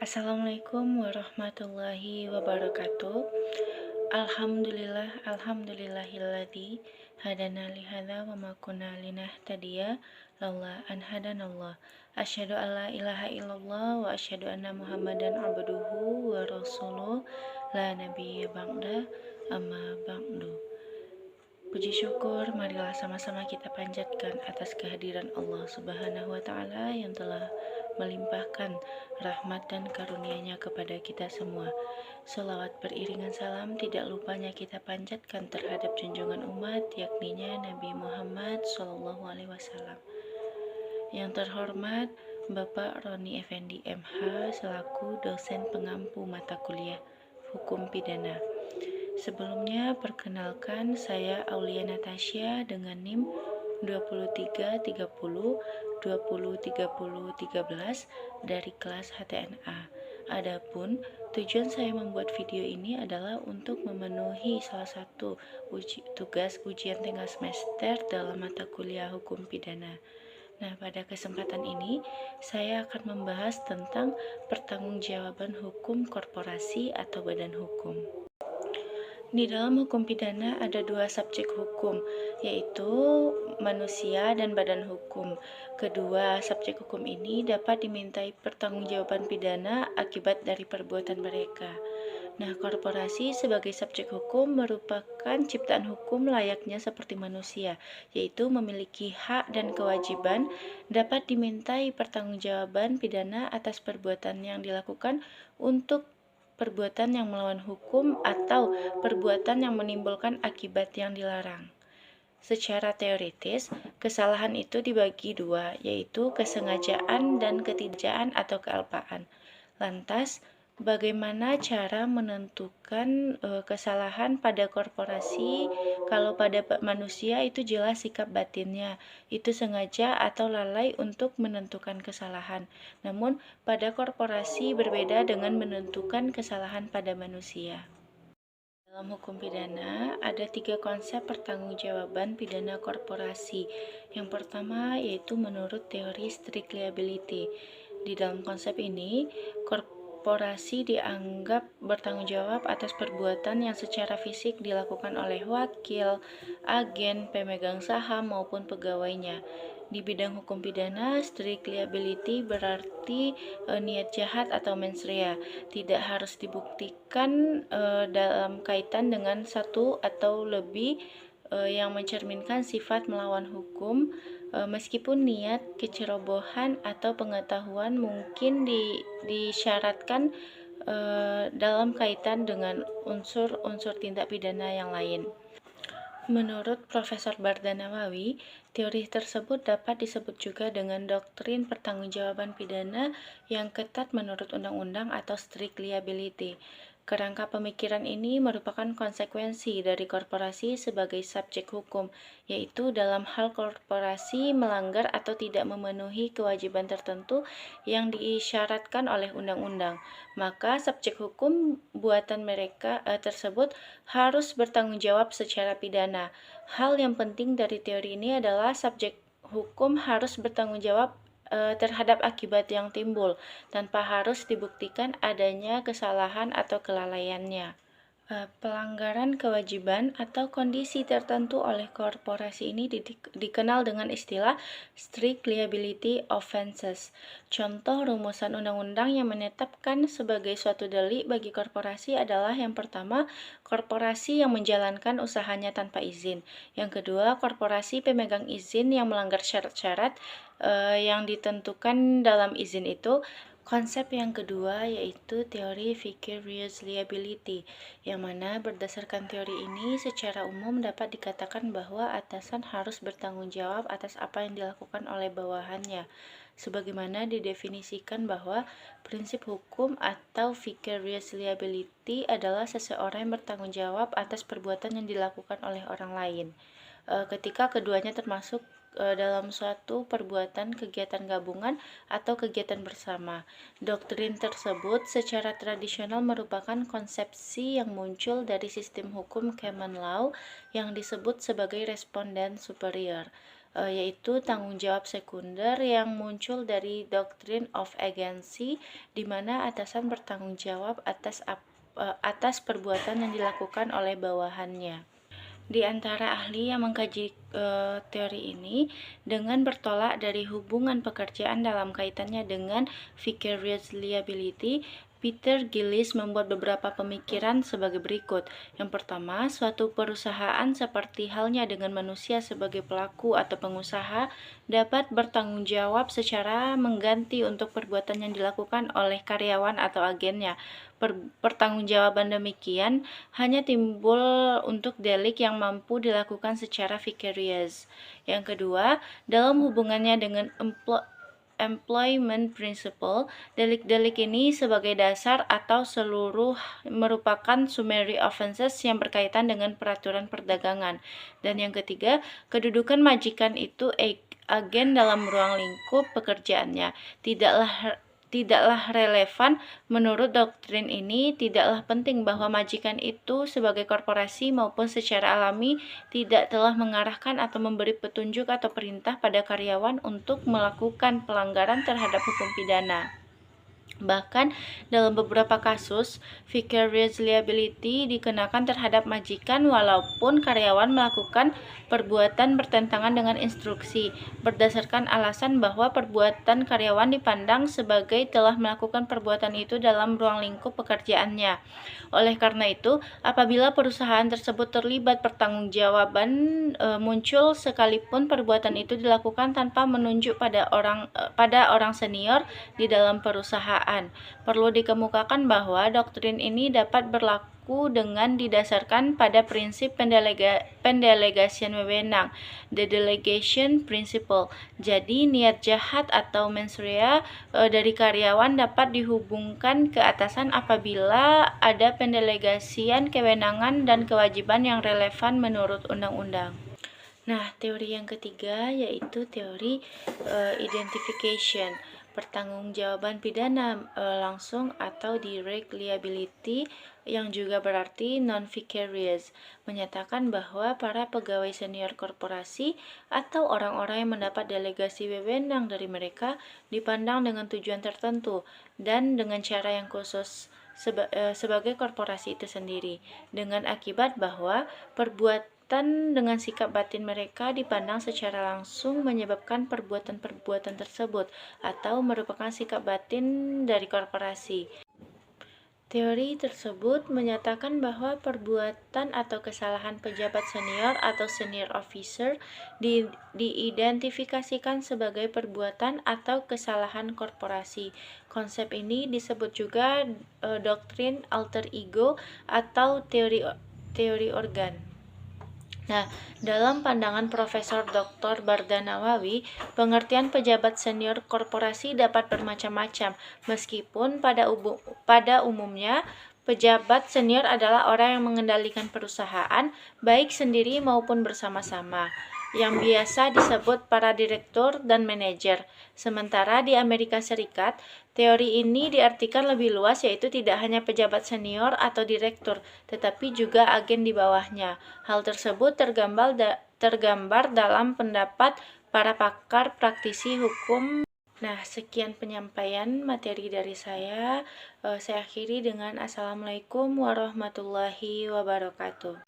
Assalamualaikum warahmatullahi wabarakatuh. Alhamdulillahilladzi hadana li hadza wa ma kunna linahtadiya laula an hadanallah. Asyhadu an la ilaha illallah wa asyhadu anna Muhammadan abduhu wa rasuluh la nabiyya ba'da amma ba'du. Puji syukur marilah sama-sama kita panjatkan atas kehadiran Allah Subhanahu wa taala yang telah melimpahkan rahmat dan karunia-Nya kepada kita semua. Selawat beriringan salam tidak lupanya kita panjatkan terhadap junjungan umat, yakninya Nabi Muhammad SAW. Yang terhormat Bapak Roni Effendi MH selaku dosen pengampu mata kuliah Hukum Pidana. Sebelumnya perkenalkan, saya Aulia Natasha dengan NIM 2330 203013 dari kelas HTNA. Adapun tujuan saya membuat video ini adalah untuk memenuhi salah satu tugas ujian tengah semester dalam mata kuliah Hukum Pidana. Nah, pada kesempatan ini saya akan membahas tentang pertanggungjawaban hukum korporasi atau badan hukum. Di dalam hukum pidana ada dua subjek hukum, yaitu manusia dan badan hukum. Kedua subjek hukum ini dapat dimintai pertanggungjawaban pidana akibat dari perbuatan mereka. Nah, korporasi sebagai subjek hukum merupakan ciptaan hukum layaknya seperti manusia, yaitu memiliki hak dan kewajiban, dapat dimintai pertanggungjawaban pidana atas perbuatan yang dilakukan untuk perbuatan yang melawan hukum atau perbuatan yang menimbulkan akibat yang dilarang. Secara teoritis, kesalahan itu dibagi dua, yaitu kesengajaan dan ketidaksengajaan atau kealpaan. Lantas, bagaimana cara menentukan kesalahan pada korporasi? Kalau pada manusia itu jelas sikap batinnya, itu sengaja atau lalai untuk menentukan kesalahan. Namun pada korporasi berbeda dengan menentukan kesalahan pada manusia. Dalam hukum pidana ada 3 konsep pertanggungjawaban pidana korporasi. Yang pertama yaitu menurut teori strict liability. Di dalam konsep ini, korporasi dianggap bertanggung jawab atas perbuatan yang secara fisik dilakukan oleh wakil, agen, pemegang saham maupun pegawainya. Di bidang hukum pidana, strict liability berarti niat jahat atau mens rea, tidak harus dibuktikan dalam kaitan dengan satu atau lebih yang mencerminkan sifat melawan hukum, meskipun niat, kecerobohan, atau pengetahuan mungkin disyaratkan dalam kaitan dengan unsur-unsur tindak pidana yang lain. Menurut Profesor Barda Nawawi, teori tersebut dapat disebut juga dengan doktrin pertanggungjawaban pidana yang ketat menurut undang-undang atau strict liability. Kerangka pemikiran ini merupakan konsekuensi dari korporasi sebagai subjek hukum, yaitu dalam hal korporasi melanggar atau tidak memenuhi kewajiban tertentu yang disyaratkan oleh undang-undang, maka subjek hukum buatan mereka tersebut harus bertanggung jawab secara pidana. Hal yang penting dari teori ini adalah subjek hukum harus bertanggung jawab terhadap akibat yang timbul, tanpa harus dibuktikan adanya kesalahan atau kelalaiannya. Pelanggaran kewajiban atau kondisi tertentu oleh korporasi ini dikenal dengan istilah strict liability offenses. Contoh rumusan undang-undang yang menetapkan sebagai suatu delik bagi korporasi adalah yang pertama, korporasi yang menjalankan usahanya tanpa izin. Yang kedua, korporasi pemegang izin yang melanggar syarat-syarat yang ditentukan dalam izin itu. Konsep yang kedua yaitu teori vicarious liability, yang mana berdasarkan teori ini secara umum dapat dikatakan bahwa atasan harus bertanggung jawab atas apa yang dilakukan oleh bawahannya, sebagaimana didefinisikan bahwa prinsip hukum atau vicarious liability adalah seseorang yang bertanggung jawab atas perbuatan yang dilakukan oleh orang lain, ketika keduanya termasuk dalam suatu perbuatan kegiatan gabungan atau kegiatan bersama. Doktrin tersebut secara tradisional merupakan konsepsi yang muncul dari sistem hukum common law yang disebut sebagai responden superior. yaitu tanggung jawab sekunder yang muncul dari Doctrine of Agency, di mana atasan bertanggung jawab atas perbuatan yang dilakukan oleh bawahannya. Di antara ahli yang mengkaji teori ini dengan bertolak dari hubungan pekerjaan dalam kaitannya dengan vicarious liability, Peter Gillis membuat beberapa pemikiran sebagai berikut. Yang pertama, suatu perusahaan seperti halnya dengan manusia sebagai pelaku atau pengusaha dapat bertanggung jawab secara mengganti untuk perbuatan yang dilakukan oleh karyawan atau agennya. Pertanggungjawaban demikian hanya timbul untuk delik yang mampu dilakukan secara vicarious. Yang kedua, dalam hubungannya dengan employment principle, delik-delik ini sebagai dasar atau seluruh merupakan summary offenses yang berkaitan dengan peraturan perdagangan. Dan yang ketiga, kedudukan majikan itu agen dalam ruang lingkup pekerjaannya tidaklah relevan. Menurut doktrin ini, tidaklah penting bahwa majikan itu sebagai korporasi maupun secara alami tidak telah mengarahkan atau memberi petunjuk atau perintah pada karyawan untuk melakukan pelanggaran terhadap hukum pidana. Bahkan dalam beberapa kasus, vicarious liability dikenakan terhadap majikan walaupun karyawan melakukan perbuatan bertentangan dengan instruksi, berdasarkan alasan bahwa perbuatan karyawan dipandang sebagai telah melakukan perbuatan itu dalam ruang lingkup pekerjaannya. Oleh karena itu, apabila perusahaan tersebut terlibat pertanggungjawaban muncul sekalipun perbuatan itu dilakukan tanpa menunjuk pada orang senior di dalam perusahaan. Perlu dikemukakan bahwa doktrin ini dapat berlaku dengan didasarkan pada prinsip pendelegasian wewenang, the delegation principle. Jadi, niat jahat atau mens rea dari karyawan dapat dihubungkan ke atasan apabila ada pendelegasian kewenangan dan kewajiban yang relevan menurut undang-undang. Nah, teori yang ketiga yaitu teori identification, pertanggungjawaban pidana langsung atau direct liability, yang juga berarti non-vicarious, menyatakan bahwa para pegawai senior korporasi atau orang-orang yang mendapat delegasi wewenang dari mereka dipandang dengan tujuan tertentu dan dengan cara yang khusus sebagai korporasi itu sendiri, dengan akibat bahwa perbuatan dengan sikap batin mereka dipandang secara langsung menyebabkan perbuatan-perbuatan tersebut atau merupakan sikap batin dari korporasi. Teori tersebut menyatakan bahwa perbuatan atau kesalahan pejabat senior atau senior officer diidentifikasikan sebagai perbuatan atau kesalahan korporasi. Konsep ini disebut juga doktrin alter ego atau teori organ. Nah, dalam pandangan Profesor Dr. Barda Nawawi, pengertian pejabat senior korporasi dapat bermacam-macam, meskipun pada umumnya pejabat senior adalah orang yang mengendalikan perusahaan, baik sendiri maupun bersama-sama, yang biasa disebut para direktur dan manajer. Sementara di Amerika Serikat, teori ini diartikan lebih luas, yaitu tidak hanya pejabat senior atau direktur, tetapi juga agen di bawahnya. Hal tersebut tergambar dalam pendapat para pakar praktisi hukum. Nah, sekian penyampaian materi dari saya. Saya akhiri dengan Assalamualaikum warahmatullahi wabarakatuh.